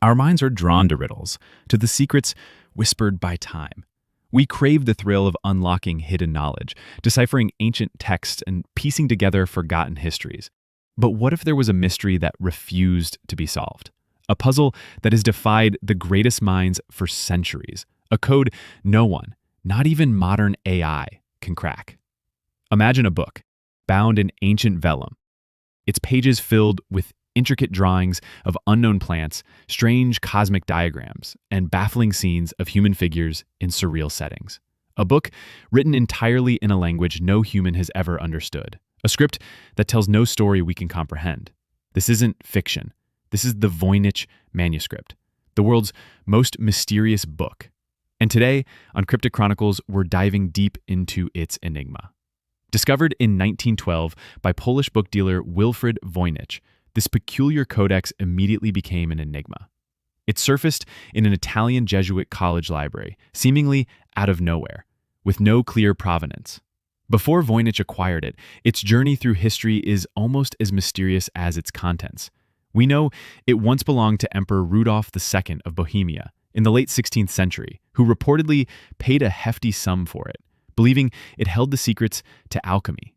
Our minds are drawn to riddles, to the secrets whispered by time. We crave the thrill of unlocking hidden knowledge, deciphering ancient texts, and piecing together forgotten histories. But what if there was a mystery that refused to be solved? A puzzle that has defied the greatest minds for centuries. A code no one, not even modern AI, can crack. Imagine a book, bound in ancient vellum, its pages filled with intricate drawings of unknown plants, strange cosmic diagrams, and baffling scenes of human figures in surreal settings. A book written entirely in a language no human has ever understood. A script that tells no story we can comprehend. This isn't fiction. This is the Voynich manuscript, the world's most mysterious book. And today, on Cryptic Chronicles, we're diving deep into its enigma. Discovered in 1912 by Polish book dealer Wilfrid Voynich, this peculiar codex immediately became an enigma. It surfaced in an Italian Jesuit college library, seemingly out of nowhere, with no clear provenance. Before Voynich acquired it, its journey through history is almost as mysterious as its contents. We know it once belonged to Emperor Rudolf II of Bohemia in the late 16th century, who reportedly paid a hefty sum for it, believing it held the secrets to alchemy.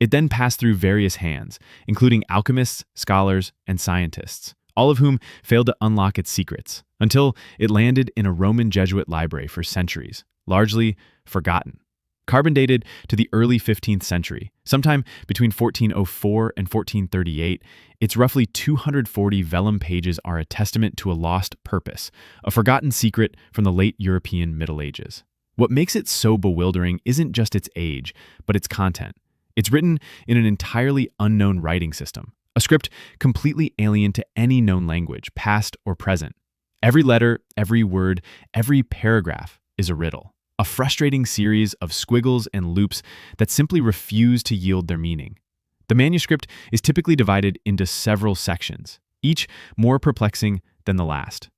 It then passed through various hands, including alchemists, scholars, and scientists, all of whom failed to unlock its secrets, until it landed in a Roman Jesuit library for centuries, largely forgotten. Carbon dated to the early 15th century, sometime between 1404 and 1438, its roughly 240 vellum pages are a testament to a lost purpose, a forgotten secret from the late European Middle Ages. What makes it so bewildering isn't just its age, but its content. It's written in an entirely unknown writing system, a script completely alien to any known language, past or present. Every letter, every word, every paragraph is a riddle, a frustrating series of squiggles and loops that simply refuse to yield their meaning. The manuscript is typically divided into several sections, each more perplexing than the last.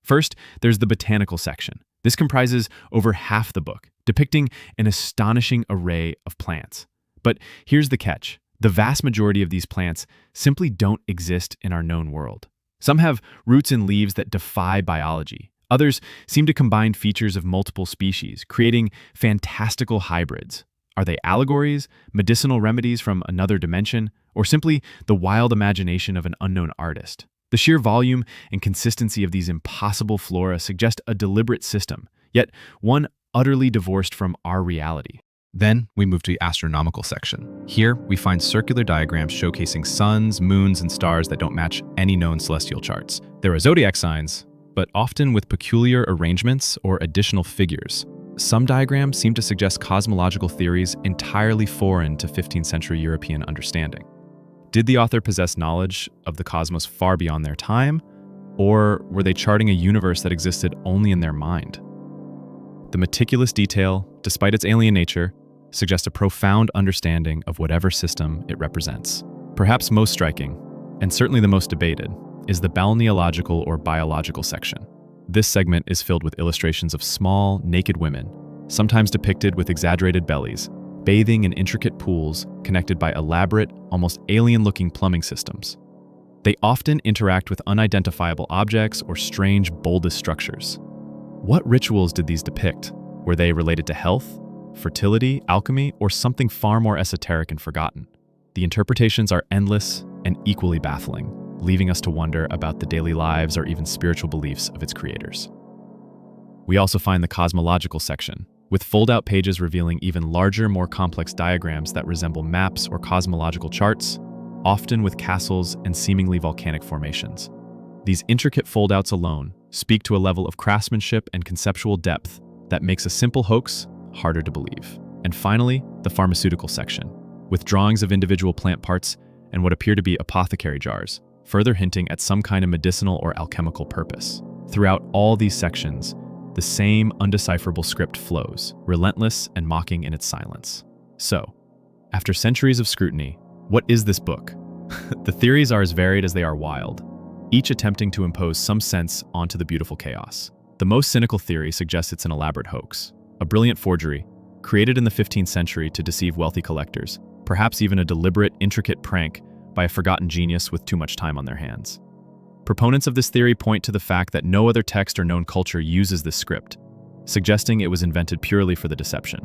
First, there's the botanical section. This comprises over half the book, depicting an astonishing array of plants. But here's the catch. The vast majority of these plants simply don't exist in our known world. Some have roots and leaves that defy biology. Others seem to combine features of multiple species, creating fantastical hybrids. Are they allegories, medicinal remedies from another dimension, or simply the wild imagination of an unknown artist? The sheer volume and consistency of these impossible flora suggest a deliberate system, yet one utterly divorced from our reality. Then we move to the astronomical section. Here, we find circular diagrams showcasing suns, moons, and stars that don't match any known celestial charts. There are zodiac signs, but often with peculiar arrangements or additional figures. Some diagrams seem to suggest cosmological theories entirely foreign to 15th century European understanding. Did the author possess knowledge of the cosmos far beyond their time, or were they charting a universe that existed only in their mind? The meticulous detail, despite its alien nature, suggests a profound understanding of whatever system it represents. Perhaps most striking, and certainly the most debated, is the balneological or biological section. This segment is filled with illustrations of small, naked women, sometimes depicted with exaggerated bellies, bathing in intricate pools connected by elaborate, almost alien-looking plumbing systems. They often interact with unidentifiable objects or strange, bulbous structures. What rituals did these depict? Were they related to health, fertility, alchemy, or something far more esoteric and forgotten? The interpretations are endless and equally baffling, leaving us to wonder about the daily lives or even spiritual beliefs of its creators. We also find the cosmological section, with fold-out pages revealing even larger, more complex diagrams that resemble maps or cosmological charts, often with castles and seemingly volcanic formations. These intricate fold-outs alone speak to a level of craftsmanship and conceptual depth that makes a simple hoax harder to believe. And finally, the pharmaceutical section, with drawings of individual plant parts and what appear to be apothecary jars, further hinting at some kind of medicinal or alchemical purpose. Throughout all these sections, the same undecipherable script flows, relentless and mocking in its silence. So, after centuries of scrutiny, what is this book? The theories are as varied as they are wild, each attempting to impose some sense onto the beautiful chaos. The most cynical theory suggests it's an elaborate hoax, a brilliant forgery, created in the 15th century to deceive wealthy collectors, perhaps even a deliberate, intricate prank by a forgotten genius with too much time on their hands. Proponents of this theory point to the fact that no other text or known culture uses this script, suggesting it was invented purely for the deception.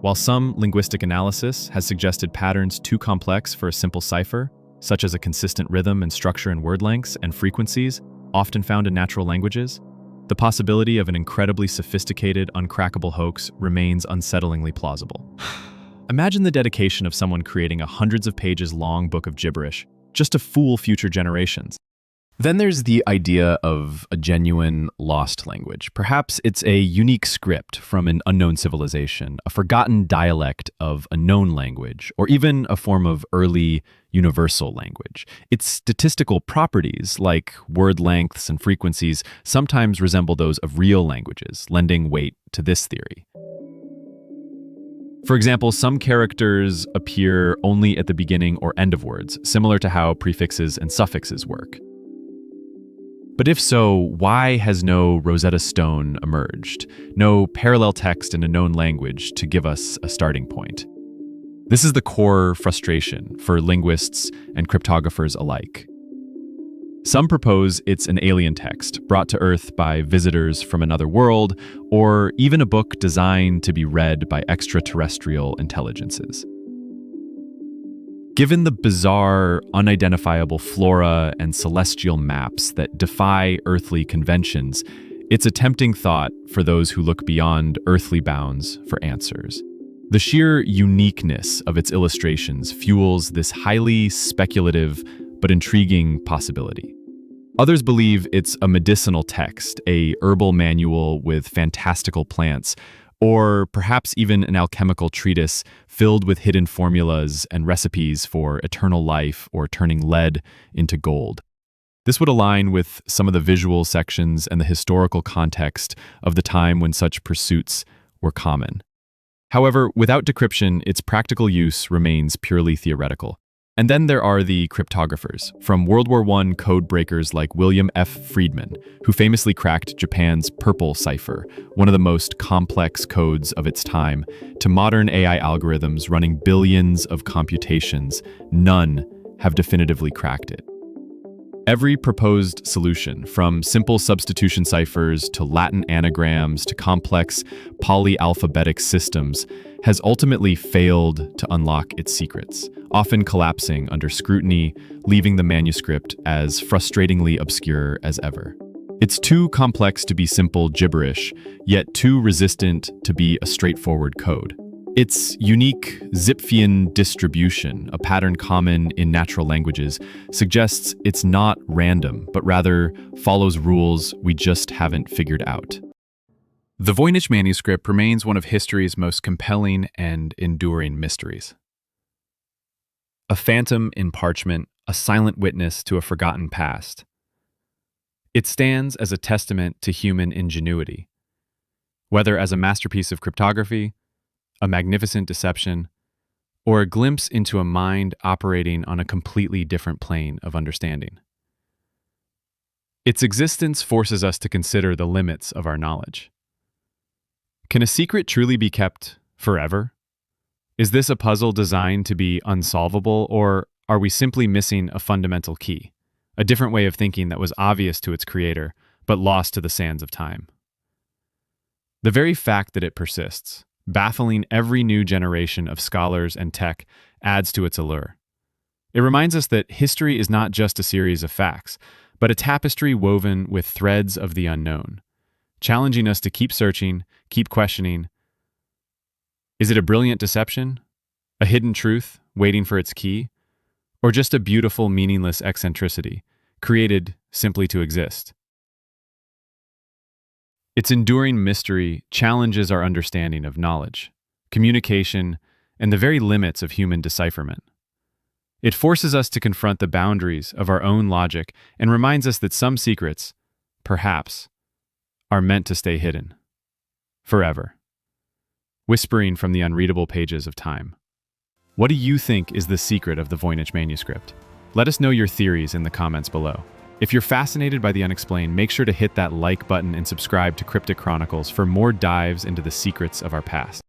While some linguistic analysis has suggested patterns too complex for a simple cipher, such as a consistent rhythm and structure in word lengths and frequencies often found in natural languages, the possibility of an incredibly sophisticated, uncrackable hoax remains unsettlingly plausible. Imagine the dedication of someone creating a hundreds of pages long book of gibberish just to fool future generations. Then there's the idea of a genuine lost language. Perhaps it's a unique script from an unknown civilization, a forgotten dialect of a known language, or even a form of early universal language. Its statistical properties, like word lengths and frequencies, sometimes resemble those of real languages, lending weight to this theory. For example, some characters appear only at the beginning or end of words, similar to how prefixes and suffixes work. But if so, why has no Rosetta Stone emerged? No parallel text in a known language to give us a starting point? This is the core frustration for linguists and cryptographers alike. Some propose it's an alien text brought to Earth by visitors from another world, or even a book designed to be read by extraterrestrial intelligences. Given the bizarre, unidentifiable flora and celestial maps that defy earthly conventions, it's a tempting thought for those who look beyond earthly bounds for answers. The sheer uniqueness of its illustrations fuels this highly speculative but intriguing possibility. Others believe it's a medicinal text, a herbal manual with fantastical plants, or perhaps even an alchemical treatise filled with hidden formulas and recipes for eternal life or turning lead into gold. This would align with some of the visual sections and the historical context of the time when such pursuits were common. However, without decryption, its practical use remains purely theoretical. And then there are the cryptographers, from World War I code breakers like William F. Friedman, who famously cracked Japan's purple cipher, one of the most complex codes of its time, to modern AI algorithms running billions of computations. None have definitively cracked it. Every proposed solution, from simple substitution ciphers to Latin anagrams to complex polyalphabetic systems, has ultimately failed to unlock its secrets, often collapsing under scrutiny, leaving the manuscript as frustratingly obscure as ever. It's too complex to be simple gibberish, yet too resistant to be a straightforward code. Its unique Zipfian distribution, a pattern common in natural languages, suggests it's not random, but rather follows rules we just haven't figured out. The Voynich manuscript remains one of history's most compelling and enduring mysteries. A phantom in parchment, a silent witness to a forgotten past. It stands as a testament to human ingenuity, whether as a masterpiece of cryptography, a magnificent deception, or a glimpse into a mind operating on a completely different plane of understanding. Its existence forces us to consider the limits of our knowledge. Can a secret truly be kept forever? Is this a puzzle designed to be unsolvable, or are we simply missing a fundamental key, a different way of thinking that was obvious to its creator, but lost to the sands of time? The very fact that it persists, baffling every new generation of scholars and tech, adds to its allure. It reminds us that history is not just a series of facts, but a tapestry woven with threads of the unknown, challenging us to keep searching, keep questioning. Is it a brilliant deception? A hidden truth waiting for its key? Or just a beautiful, meaningless eccentricity, created simply to exist? Its enduring mystery challenges our understanding of knowledge, communication, and the very limits of human decipherment. It forces us to confront the boundaries of our own logic and reminds us that some secrets, perhaps, are meant to stay hidden, forever, whispering from the unreadable pages of time. What do you think is the secret of the Voynich manuscript? Let us know your theories in the comments below. If you're fascinated by the unexplained, make sure to hit that like button and subscribe to Cryptic Chronicles for more dives into the secrets of our past.